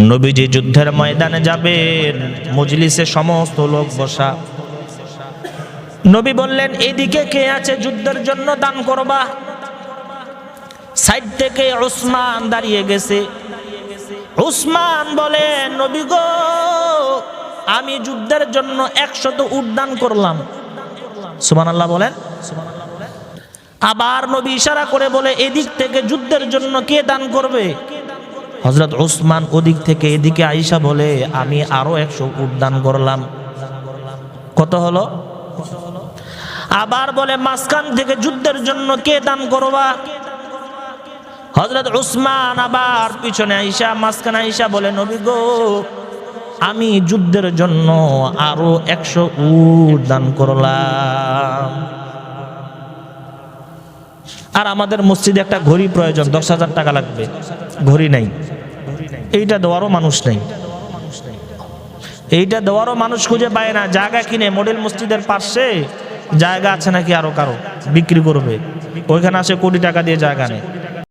নবীজি যুদ্ধের ময়দানে যাবেন, মজলিসে সমস্ত লোক বসা। নবী বললেন, এদিকে কে আছে যুদ্ধের জন্য দান করবা? সাইড থেকে উসমান দাঁড়িয়ে গেছে। উসমান বলে, নবী গো, আমি যুদ্ধের জন্য 100 উট দান করলাম। সুবহানাল্লাহ বলেন। আবার নবী ইশারা করে বলে, এদিক থেকে যুদ্ধের জন্য কে দান করবে? হযরত উসমান ওদিক থেকে এদিকে আয়েশা বলে, আমি আরো 100 উট দান করলাম। কত হলো? আবার বলে, মাঝখান থেকে যুদ্ধের জন্য কে দান করবা? হযরত উসমান আবার পিছনে আয়েশা, মাঝখানে আয়েশা বলে, নবী গো, আমি যুদ্ধের জন্য আরো 100 উট দান করলাম। আর আমাদের মসজিদে একটা ঘড়ি প্রয়োজন, 10,000 টাকা লাগবে। ঘড়ি নাই, এইটা দেওয়ারও মানুষ নেই। এইটা দেওয়ারও মানুষ খুঁজে পায় না। জায়গা কিনে মডেল মসজিদের পাশে জায়গা আছে নাকি আরো কারো বিক্রি করবে, ওইখানে আসে কোটি টাকা দিয়ে জায়গা নেই।